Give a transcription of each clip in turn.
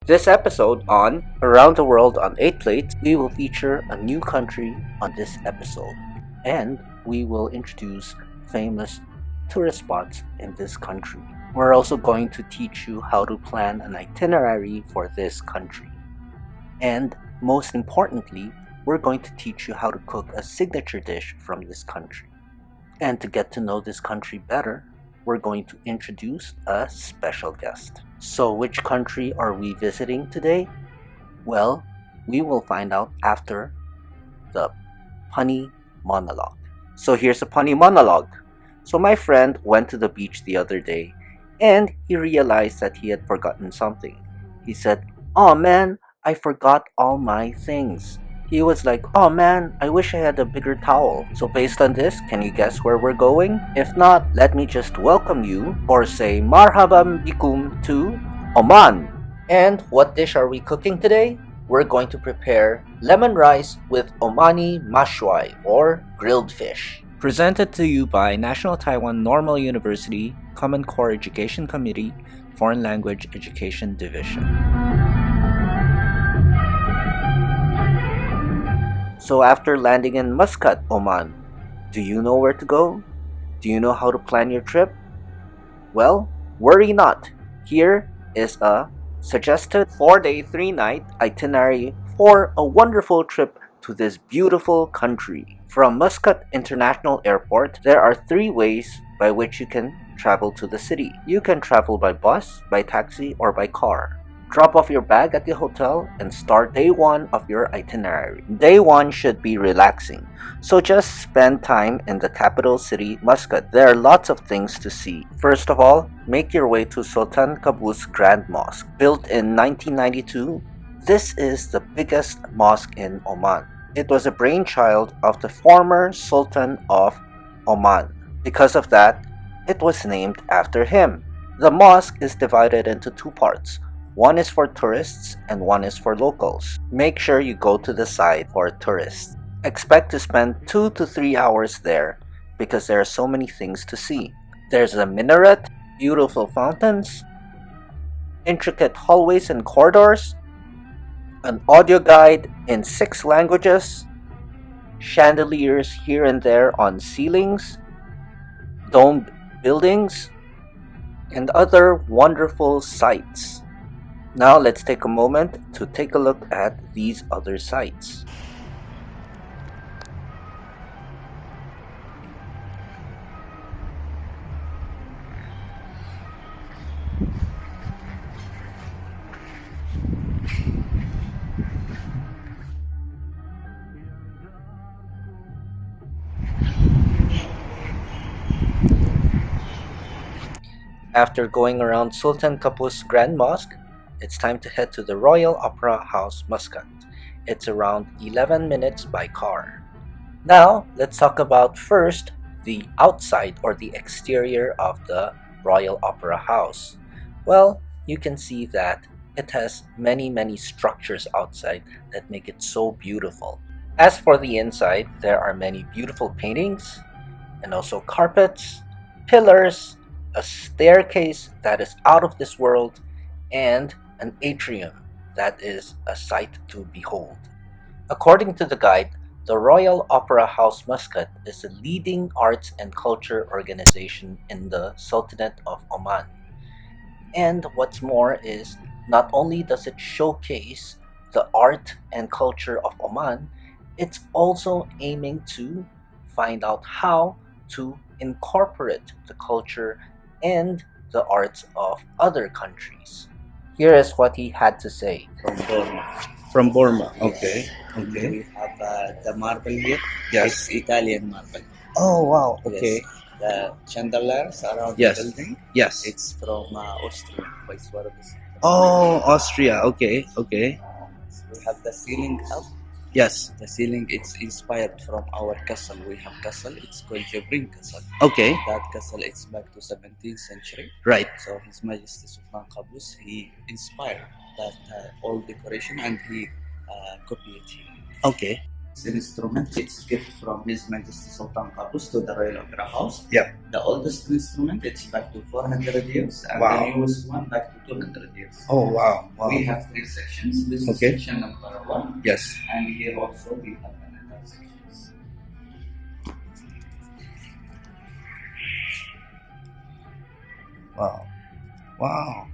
This episode on Around the World on 8 Plates, we will feature a new country on this episode, and we will introduce famous tourist spots in this country. We're also going to teach you how to plan an itinerary for this country. And most importantly, we're going to teach you how to cook a signature dish from this country. And to get to know this country better, we're going to introduce a special guest. So which country are we visiting today? Well, we will find out after the punny monologue. So here's a punny monologue. So my friend went to the beach the other day and he realized that he had forgotten something. He said, "Oh man, I forgot all my things." He was like, "Oh man, I wish I had a bigger towel." So based on this, can you guess where we're going? If not, let me just welcome you or say marhaban bikum to Oman. And what dish are we cooking today? We're going to prepare lemon rice with Omani mashuai or grilled fish. Presented to you by National Taiwan Normal University Common Core Education Committee, Foreign Language Education Division. So after landing in Muscat, Oman, do you know where to go? Do you know how to plan your trip? Well, worry not. Here is a suggested 4-day, 3-night itinerary for a wonderful trip to this beautiful country. From Muscat International Airport, there are 3 ways by which you can travel to the city. You can travel by bus, by taxi, or by car. Drop off your bag at the hotel and start day 1 of your itinerary. Day 1 should be relaxing, so just spend time in the capital city, Muscat. There are lots of things to see. First of all, make your way to Sultanqaboos Grand Mosque. Built in 1992, this is the biggest mosque in Oman. It was a brainchild of the former Sultan of Oman. Because of that, it was named after him. The mosque is divided into 2 parts. One is for tourists and one is for locals. Make sure you go to the side for tourists. Expect to spend 2 to 3 hours there because there are so many things to see. There's a minaret, beautiful fountains, intricate hallways and corridors, an audio guide in 6 languages, chandeliers here and there on ceilings, domed buildings, and other wonderful sights. Now let's take a moment to take a look at these other sites. After going around Sultanqaboos Grand Mosque, it's time to head to the Royal Opera House, Muscat. It's around 11 minutes by car. Now, let's talk about first the outside or the exterior of the Royal Opera House. Well, you can see that it has many structures outside that make it so beautiful. As for the inside, there are many beautiful paintings and also carpets, pillars, a staircase that is out of this world, and an atrium that is a sight to behold. According to the guide, the Royal Opera House Muscat is a leading arts and culture organization in the Sultanate of Oman. And what's more is, not only does it showcase the art and culture of Oman, it's also aiming to find out how to incorporate the culture and the arts of other countries. Here is what he had to say. From Burma. From Burma. Yes. Okay. We have the marble here. Yes. It's Italian marble. Oh wow. Yes. Okay. The chandeliers around Yes. the building. Yes. It's from Austria. It's one of the. Oh, Austria. Okay. Okay. We have the ceiling up. Yes. The ceiling it's inspired from our castle. We have castle. It's called Jabrin Castle. Okay. That castle it's back to 17th century. Right. So His Majesty sultanqaboos he inspired that old decoration and he copied it here. Okay. This instrument, it's gift from His Majesty Sultanqaboos to the Royal Opera House. Yeah. The oldest instrument, it's back to 400 years, and Wow. the newest one back to 200 years. Oh, wow. Wow. We have 3 sections. This is Okay. section number 1, Yes. and here also we have another sections. Wow. Wow.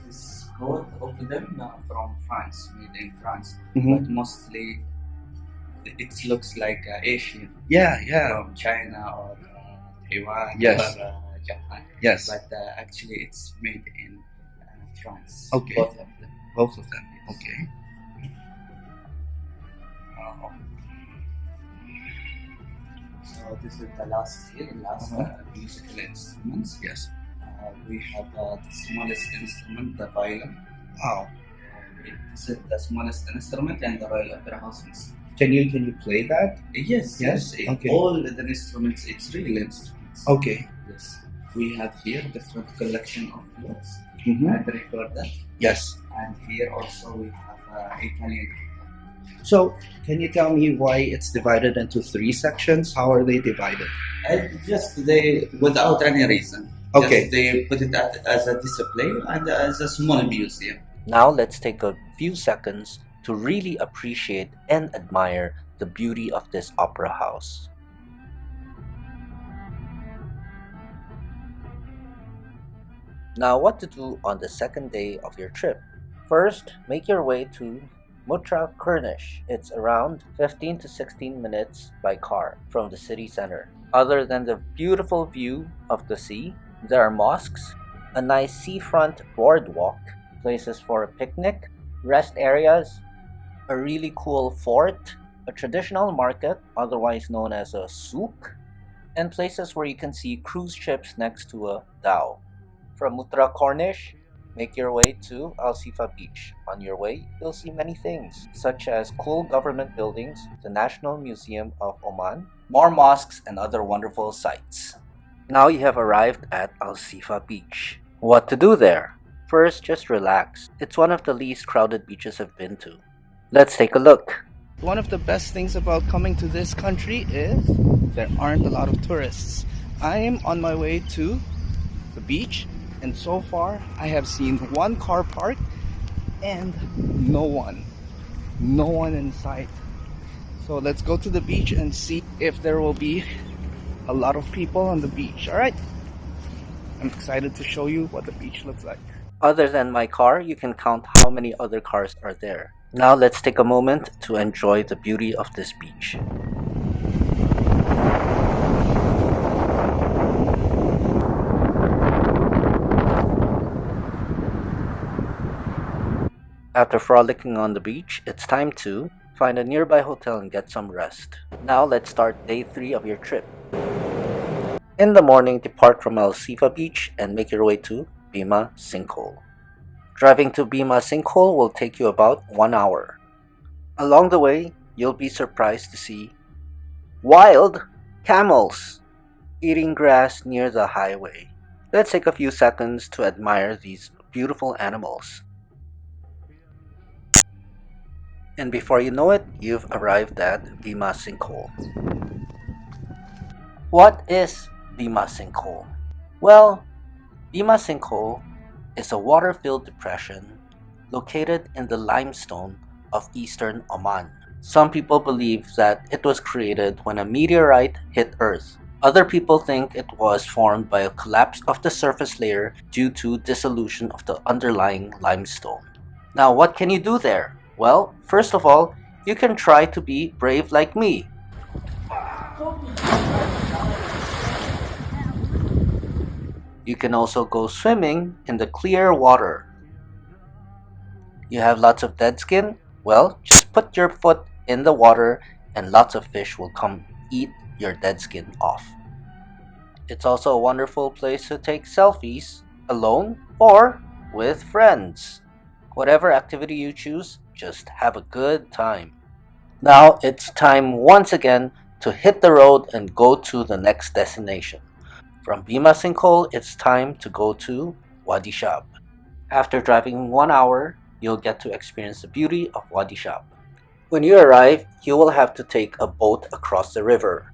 This both of them are from France, made in France, Mhm. but mostly it looks like Asian. Yeah, yeah. From China or Taiwan Yes. or Japan. Yes. But actually it's made in France. Okay. Both of them. Both of them. Okay. Wow. So this is the last musical instruments. Yes. We have the smallest instrument, the violin. Wow. This is the smallest instrument and the Royal Opera House instrument. Can you play that? Yes, Yes? yes. Okay. All the instruments, it's real instruments. Okay. Yes. We have here different collection of flutes Mhm. and recorder. Yes. And here also we have Italian. So, can you tell me why it's divided into 3 sections? How are they divided? Just they, without any reason. Okay. Just they put it as a display and as a small museum. Now let's take a few seconds to really appreciate and admire the beauty of this opera house. Now, what to do on the second day of your trip? First, make your way to Mutra Kurnish. It's around 15 to 16 minutes by car from the city center. Other than the beautiful view of the sea, there are mosques, a nice seafront boardwalk, places for a picnic, rest areas, a really cool fort, a traditional market, otherwise known as a souk, and places where you can see cruise ships next to a dhow. From Mutra Cornish, make your way to Al Sifa Beach. On your way, you'll see many things, such as cool government buildings, the National Museum of Oman, more mosques, and other wonderful sights. Now you have arrived at Al Sifa Beach. What to do there? First, just relax. It's one of the least crowded beaches I've been to. Let's take a look. One of the best things about coming to this country is there aren't a lot of tourists. I am on my way to the beach, and so far I have seen 1 car parked and no one in sight. So let's go to the beach and see if there will be a lot of people on the beach. All right, I'm excited to show you what the beach looks like. Other than my car, you can count how many other cars are there. Now let's take a moment to enjoy the beauty of this beach. After frolicking on the beach, it's time to find a nearby hotel and get some rest. Now let's start day 3 of your trip. In the morning, depart from Al Sifa Beach and make your way to Bimmahsinkhole. Driving to Bimmahsinkhole will take you about 1 hour. Along the way, you'll be surprised to see wild camels eating grass near the highway. Let's take a few seconds to admire these beautiful animals. And before you know it, you've arrived at Bimmahsinkhole. What is Bimmahsinkhole? Well, Bimmahsinkhole is a water-filled depression located in the limestone of eastern Oman. Some people believe that it was created when a meteorite hit Earth. Other people think it was formed by a collapse of the surface layer due to dissolution of the underlying limestone. Now, what can you do there? Well, first of all, you can try to be brave like me. You can also go swimming in the clear water. You have lots of dead skin? Well, just put your foot in the water and lots of fish will come eat your dead skin off. It's also a wonderful place to take selfies, alone or with friends. Whatever activity you choose, just have a good time. Now it's time once again to hit the road and go to the next destination. From Bimmahsinkhole, it's time to go to Wadishab. After driving 1 hour, you'll get to experience the beauty of Wadishab. When you arrive, you will have to take a boat across the river.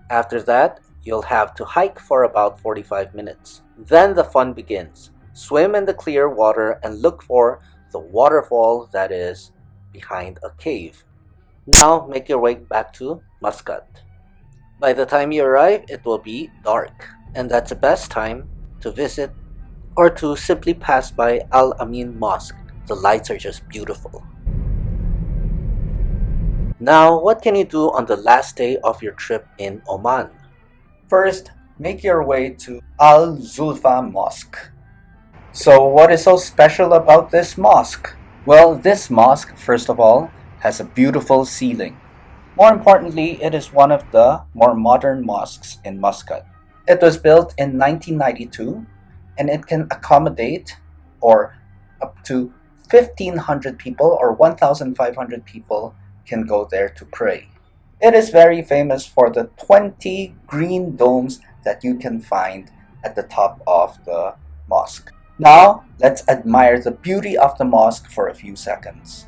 After that, you'll have to hike for about 45 minutes. Then the fun begins. Swim in the clear water and look for the waterfall that is behind a cave. Now make your way back to Muscat. By the time you arrive, it will be dark, and that's the best time to visit or to simply pass by Al Amin Mosque. The lights are just beautiful. Now, what can you do on the last day of your trip in Oman? First, make your way to Al Zulfa Mosque. So, what is so special about this mosque? Well, this mosque, first of all, has a beautiful ceiling. More importantly, it is one of the more modern mosques in Muscat. It was built in 1992 and it can accommodate or up to 1,500 people or 1,500 people can go there to pray. It is very famous for the 20 green domes that you can find at the top of the mosque. Now, let's admire the beauty of the mosque for a few seconds.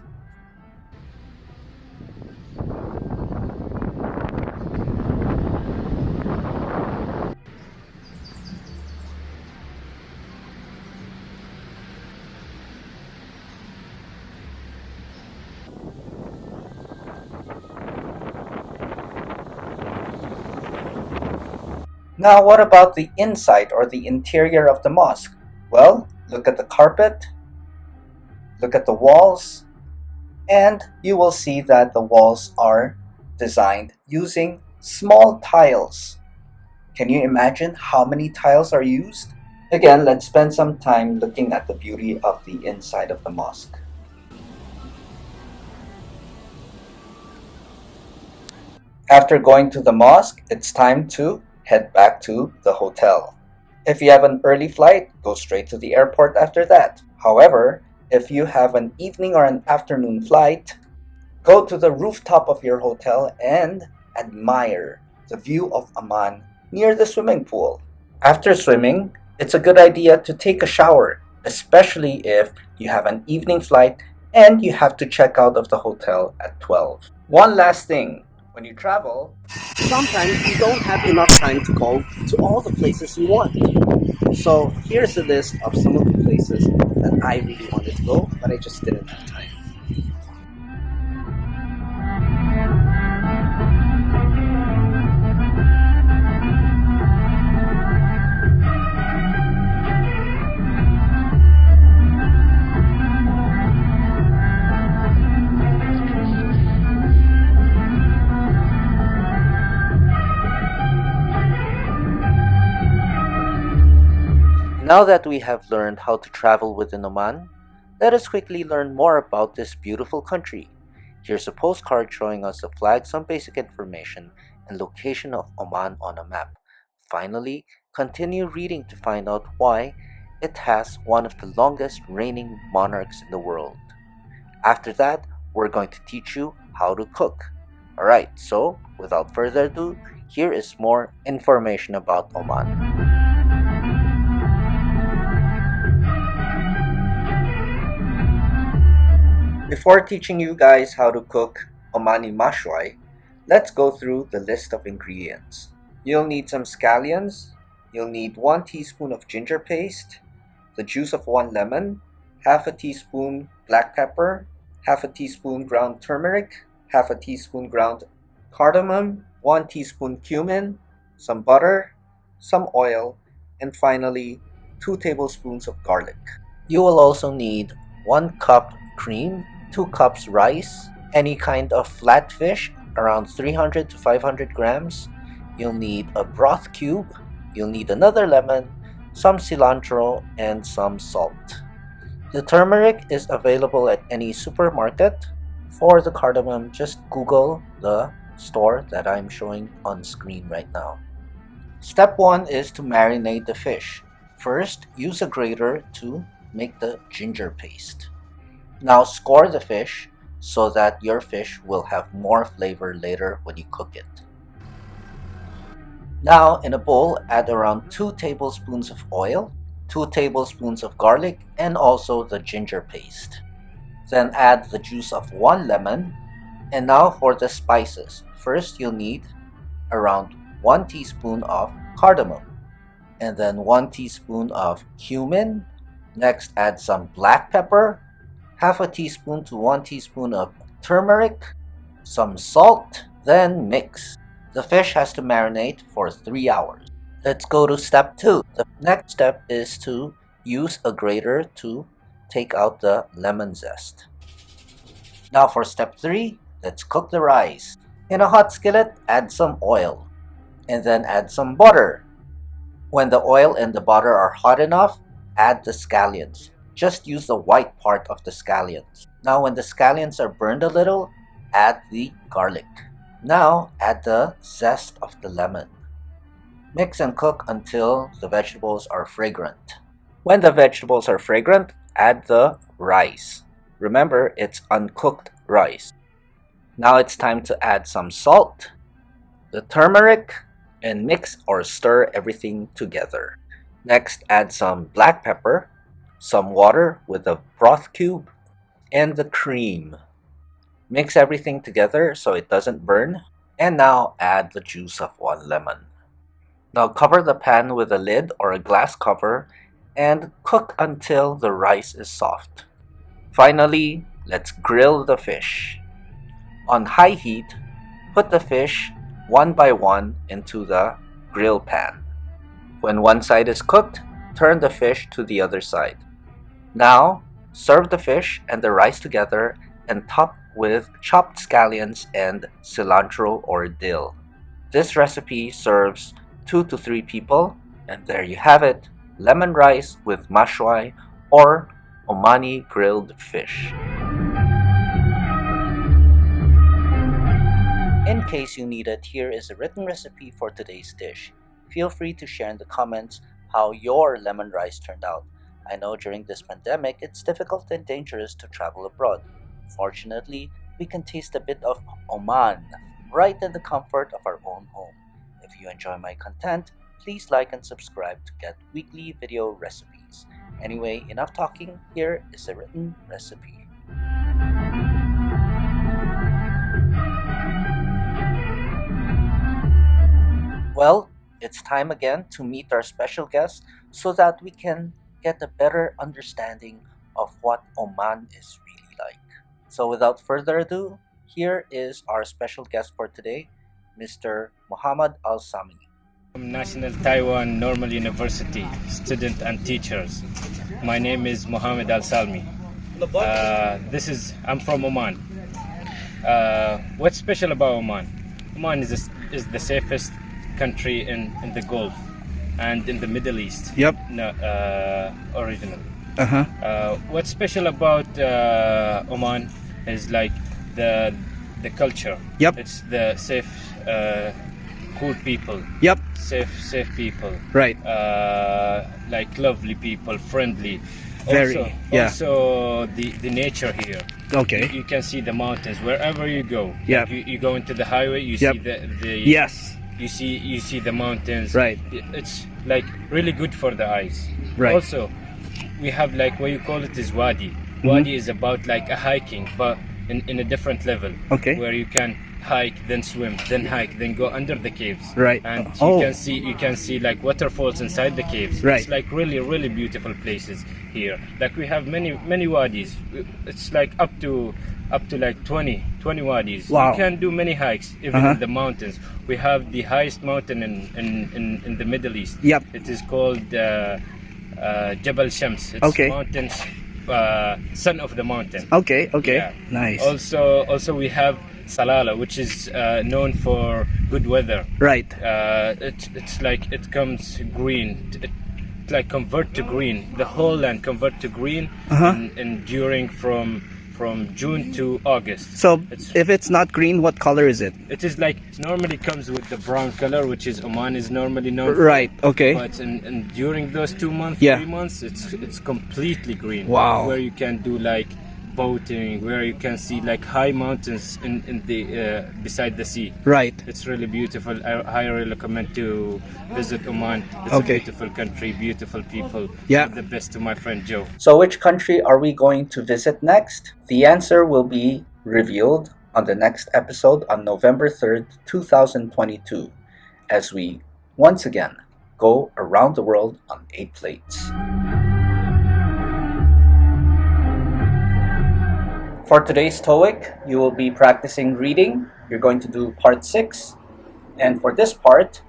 Now, what about the inside or the interior of the mosque? Well, look at the carpet, look at the walls, and you will see that the walls are designed using small tiles. Can you imagine how many tiles are used? Again, let's spend some time looking at the beauty of the inside of the mosque. After going to the mosque, it's time to head back to the hotel. If you have an early flight, go straight to the airport after that. However, if you have an evening or an afternoon flight, go to the rooftop of your hotel and admire the view of Oman near the swimming pool. After swimming, it's a good idea to take a shower, especially if you have an evening flight and you have to check out of the hotel at 12. One last thing. When you travel, sometimes you don't have enough time to go to all the places you want. So here's a list of some of the places that I really wanted to go, but I just didn't have time. Now that we have learned how to travel within Oman, let us quickly learn more about this beautiful country. Here's a postcard showing us the flag, some basic information, and location of Oman on a map. Finally, continue reading to find out why it has one of the longest reigning monarchs in the world. After that, we're going to teach you how to cook. Alright, so without further ado, here is more information about Oman. Before teaching you guys how to cook Omani Mashuai, let's go through the list of ingredients. You'll need some scallions, you'll need 1 teaspoon of ginger paste, the juice of 1 lemon, half a teaspoon black pepper, half a teaspoon ground turmeric, half a teaspoon ground cardamom, 1 teaspoon cumin, some butter, some oil, and finally 2 tablespoons of garlic. You will also need 1 cup cream, 2 cups rice, any kind of flat fish, around 300 to 500 grams. You'll need a broth cube, you'll need another lemon, some cilantro, and some salt. The turmeric is available at any supermarket. For the cardamom, just Google the store that I'm showing on screen right now. Step 1 is to marinate the fish. First, use a grater to make the ginger paste. Now score the fish so that your fish will have more flavor later when you cook it. Now in a bowl, add around 2 tablespoons of oil, 2 tablespoons of garlic, and also the ginger paste. Then add the juice of 1 lemon, And now for the spices. First, you'll need around 1 teaspoon of cardamom, and then 1 teaspoon of cumin. Next, add some black pepper, half a teaspoon to 1 teaspoon of turmeric, some salt, then mix. The fish has to marinate for 3 hours. Let's go to step 2. The next step is to use a grater to take out the lemon zest. Now for step 3, let's cook the rice. In a hot skillet, add some oil, and then add some butter. When the oil and the butter are hot enough, add the scallions. Just use the white part of the scallions. Now when the scallions are burned a little, add the garlic. Now add the zest of the lemon. Mix and cook until the vegetables are fragrant. When the vegetables are fragrant, add the rice. Remember, it's uncooked rice. Now it's time to add some salt, the turmeric, and mix or stir everything together. Next, add some black pepper, some water with the broth cube, and the cream. Mix everything together so it doesn't burn, and now add the juice of 1 lemon. Now cover the pan with a lid or a glass cover and cook until the rice is soft. Finally, let's grill the fish. On high heat, put the fish one by one into the grill pan. When one side is cooked, turn the fish to the other side. Now, serve the fish and the rice together and top with chopped scallions and cilantro or dill. This recipe serves 2 to 3 people, and there you have it, lemon rice with mashuai or Omani grilled fish. In case you need it, here is a written recipe for today's dish. Feel free to share in the comments how your lemon rice turned out. I know during this pandemic, it's difficult and dangerous to travel abroad. Fortunately, we can taste a bit of Oman right in the comfort of our own home. If you enjoy my content, please like and subscribe to get weekly video recipes. Anyway, enough talking, here is a written recipe. Well, it's time again to meet our special guest so that we can get a better understanding of what Oman is really like. So without further ado, here is our special guest for today, Mr. Muhammad Al-Sami. From National Taiwan Normal University, student and teachers. My name is Muhammad Al-Salmi. I'm from Oman. What's special about Oman? Oman is the safest country in the Gulf and in the Middle East. Yep. Originally. What's special about Oman is like the culture. Yep. It's the safe, cool people. Yep. Safe people. Right. Like lovely people, friendly. Very. Also the nature here. Okay. You can see the mountains wherever you go. Yeah. Like you go into the highway, you Yep. see the Yes. you see the mountains. Right. It's like really good for the eyes. Right. Also, we have like what you call it is wadi. Wadi is about like a hiking, but in a different level. Okay. Where you can hike, then swim, then hike, then go under the caves. Right. And Oh. you can see like waterfalls inside the caves. Right. It's like really beautiful places here. Like we have many wadis. It's like up to like 20 wadis. Wow. You can do many hikes even in the mountains. We have the highest mountain in the Middle East. Yep. It is called Jabal Shams. It's Okay. mountains, son of the mountain. Okay. Yeah. Nice. Also we have Salala, which is known for good weather. Right. It's like it comes green. It like convert to green. The whole land convert to green and during from June to August. So It's- if it's not green, what color is it? It is like normally comes with the brown color, which is Oman is normally known for. Right. Okay. But and during those 2 months, Yeah. 3 months, it's completely green. Wow. Where you can do like boating, where you can see like high mountains in the beside the sea. Right. It's really beautiful. I highly recommend to visit Oman. It's Okay. a beautiful country, beautiful people. Yeah. All the best to my friend Joe. So which country are we going to visit next? The answer will be revealed on the next episode on November 3rd, 2022, as we once again go around the world on 8 plates. For today's TOEIC, you will be practicing reading. You're going to do part 6. And for this part,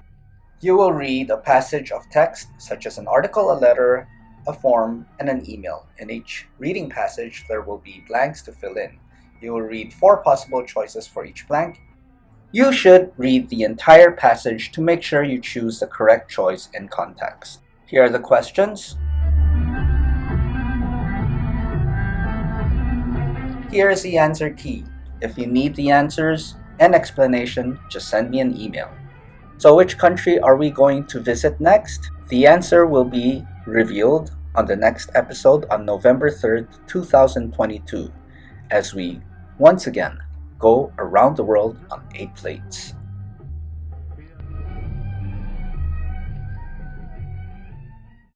you will read a passage of text such as an article, a letter, a form, and an email. In each reading passage, there will be blanks to fill in. You will read 4 possible choices for each blank. You should read the entire passage to make sure you choose the correct choice in context. Here are the questions. Here is the answer key. If you need the answers and explanation, just send me an email. So which country are we going to visit next? The answer will be revealed on the next episode on November 3rd, 2022, as we once again go around the world on 8 plates.